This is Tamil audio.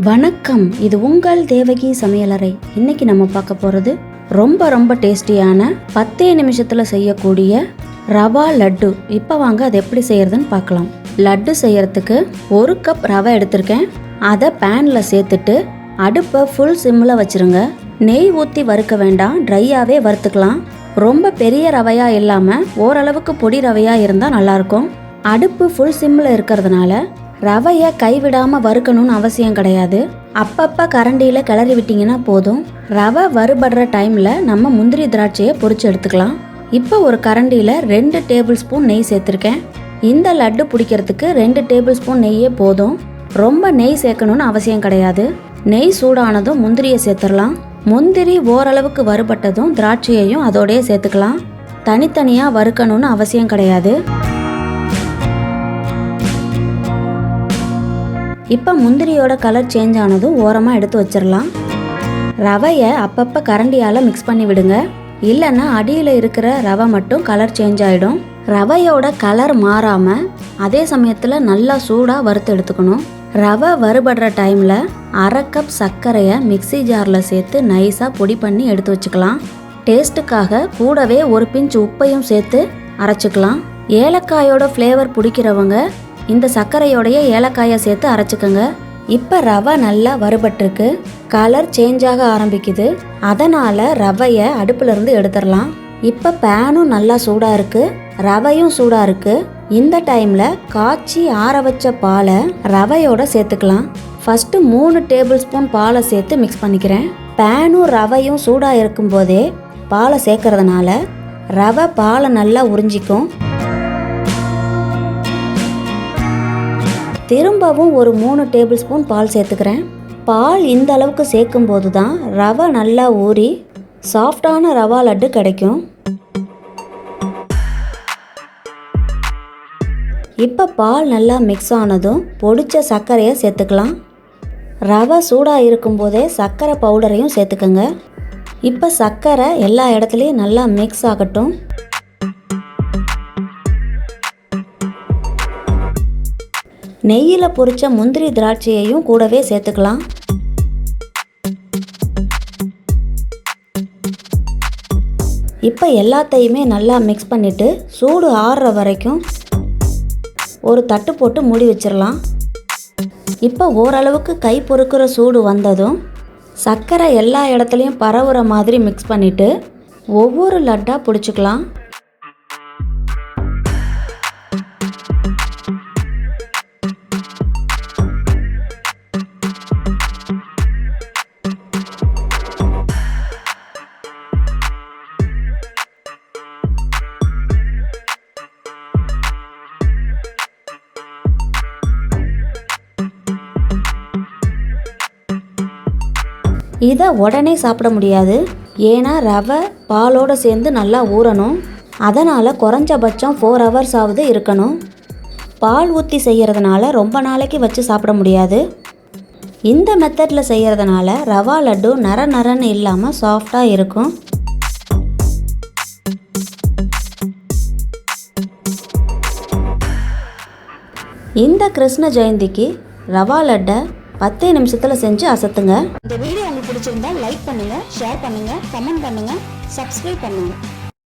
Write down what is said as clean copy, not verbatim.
வணக்கம், இது உங்கள் தேவகி சமையலறை. இன்னைக்கு நம்ம பார்க்க போகிறது ரொம்ப டேஸ்டியான 10 நிமிஷத்தில் செய்யக்கூடிய ரவா லட்டு. இப்போ வாங்க அது எப்படி செய்யறதுன்னு பார்க்கலாம். லட்டு செய்யறதுக்கு 1 கப் ரவை எடுத்திருக்கேன். அதை பேனில் சேர்த்துட்டு அடுப்பை ஃபுல் சிம்மில் வச்சுருங்க. நெய் ஊற்றி வறுக்க வேண்டாம், ட்ரையாகவே வறுத்துக்கலாம். ரொம்ப பெரிய ரவையாக இல்லாமல் ஓரளவுக்கு பொடி ரவையாக இருந்தால் நல்லாயிருக்கும். அடுப்பு ஃபுல் சிம்மில் இருக்கிறதுனால ரவையை கைவிடாமல் வறுக்கணும்னு அவசியம் கிடையாது. அப்பப்போ கரண்டியில் கிளறி விட்டிங்கன்னா போதும். ரவை வறுபடுற டைமில் நம்ம முந்திரி திராட்சையை பொரிச்சு எடுத்துக்கலாம். இப்போ ஒரு கரண்டியில் 2 டேபிள் ஸ்பூன் நெய் சேர்த்துருக்கேன். இந்த லட்டு பிடிக்கிறதுக்கு 2 டேபிள் ஸ்பூன் நெய்யே போதும். ரொம்ப நெய் சேர்க்கணும்னு அவசியம் கிடையாது. நெய் சூடானதும் முந்திரியை சேர்த்துடலாம். முந்திரி ஓரளவுக்கு வறுபட்டதும் திராட்சையையும் அதோடய சேர்த்துக்கலாம். தனித்தனியாக வறுக்கணும்னு அவசியம் கிடையாது. இப்போ முந்திரியோட கலர் சேஞ்ச் ஆனதும் ஓரமாக எடுத்து வச்சிடலாம். ரவையை அப்பப்போ கரண்டியால் மிக்ஸ் பண்ணி விடுங்க, இல்லைன்னா அடியில் இருக்கிற ரவை மட்டும் கலர் சேஞ்ச் ஆகிடும். ரவையோட கலர் மாறாமல் அதே சமயத்தில் நல்லா சூடாக வறுத்து எடுத்துக்கணும். ரவை வறுபடுற டைமில் 1/2 கப் சர்க்கரையை மிக்சி ஜாரில் சேர்த்து நைஸாக பொடி பண்ணி எடுத்து வச்சுக்கலாம். டேஸ்ட்டுக்காக கூடவே ஒரு பிஞ்ச் உப்பையும் சேர்த்து அரைச்சிக்கலாம். ஏலக்காயோட ஃப்ளேவர் பிடிக்கிறவங்க இந்த சர்க்கரையோடைய ஏலக்காயை சேர்த்து அரைச்சிக்கோங்க. இப்போ ரவை நல்லா வறுபட்டிருக்கு, கலர் சேஞ்ச் ஆக ஆரம்பிக்குது. அதனால் ரவையை அடுப்புலேருந்து எடுத்துடலாம். இப்போ பேனும் நல்லா சூடாக இருக்குது, ரவையும் சூடாக இருக்குது. இந்த டைமில் காய்ச்சி ஆற வச்ச பாலை ரவையோட சேர்த்துக்கலாம். ஃபஸ்ட்டு 3 டேபிள் ஸ்பூன் பாலை சேர்த்து மிக்ஸ் பண்ணிக்கிறேன். பேனும் ரவையும் சூடாக இருக்கும்போதே பாலை சேர்க்கறதுனால ரவை பாலை நல்லா உறிஞ்சிக்கும். திரும்பவும் ஒரு 3 டேபிள் ஸ்பூன் பால் சேர்த்துக்கிறேன். பால் இந்த அளவுக்கு சேர்க்கும் போது தான் ரவை நல்லா ஊறி சாஃப்டான ரவா லட்டு கிடைக்கும். இப்போ பால் நல்லா மிக்ஸ் ஆனதும் பொடிச்ச சர்க்கரையை சேர்த்துக்கலாம். ரவை சூடாக இருக்கும்போதே சர்க்கரை பவுடரையும் சேர்த்துக்கோங்க. இப்போ சர்க்கரை எல்லா இடத்துலையும் நல்லா மிக்ஸ் ஆகட்டும். நெய்யில் பொரிச்ச முந்திரி திராட்சையையும் கூடவே சேர்த்துக்கலாம். இப்போ எல்லாத்தையுமே நல்லா மிக்ஸ் பண்ணிவிட்டு சூடு ஆறுற வரைக்கும் ஒரு தட்டு போட்டு மூடி வச்சிடலாம். இப்போ ஓரளவுக்கு கை பொறுக்கிற சூடு வந்ததும் சர்க்கரை எல்லா இடத்துலையும் பரவுற மாதிரி மிக்ஸ் பண்ணிவிட்டு ஒவ்வொரு லட்டாக பிடிச்சிக்கலாம். இதை உடனே சாப்பிட முடியாது, ஏன்னா ரவை பாலோடு சேர்ந்து நல்லா ஊறணும். அதனால் குறைஞ்சபட்சம் 4 hours ஆவது இருக்கணும். பால் ஊற்றி செய்கிறதுனால ரொம்ப நாளைக்கு வச்சு சாப்பிட முடியாது. இந்த மெத்தடில் செய்கிறதுனால ரவா லட்டு நரன்னு இல்லாமல் சாஃப்டாக இருக்கும். இந்த கிருஷ்ண ஜெயந்திக்கு ரவா லட்டை 10 நிமிஷத்தில் செஞ்சு அசத்துங்க. இந்த வீடியோ உங்களுக்கு பிடிச்சிருந்தா லைக் பண்ணுங்கள், ஷேர் பண்ணுங்கள், கமெண்ட் பண்ணுங்கள், சப்ஸ்கிரைப் பண்ணுங்கள்.